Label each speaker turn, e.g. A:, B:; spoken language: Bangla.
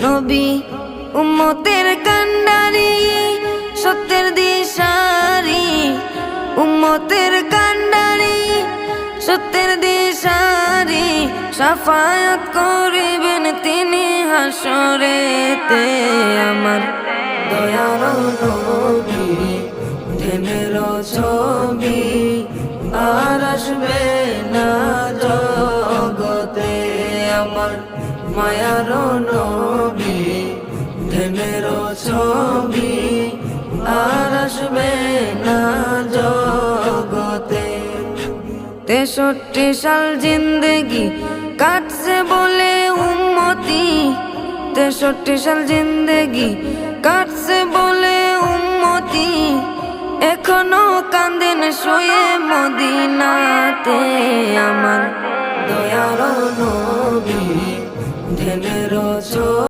A: নবী উম্মতের কান্ডারি, সত্যের দিশারি। উম্মতের কান্ডারি, সত্যের দিশারি। শাফায়াত করিবেন তিনি হাসরেতে। আমার দয়ার নবী ধ্যানের ছবি, আর আসবে না জগতে। আমার মায়ার নবী ধ্যানের ছবি, আর আসবে না জগতে। 63 সাল জিন্দেগি কাটছে বলে উম্মতি, 63 সাল জিন্দেগি কাটছে বলে উম্মতি। এখনো কান্দেন শুয়ে মদিনাতে। আমার দয়ার নবী ধ্যানের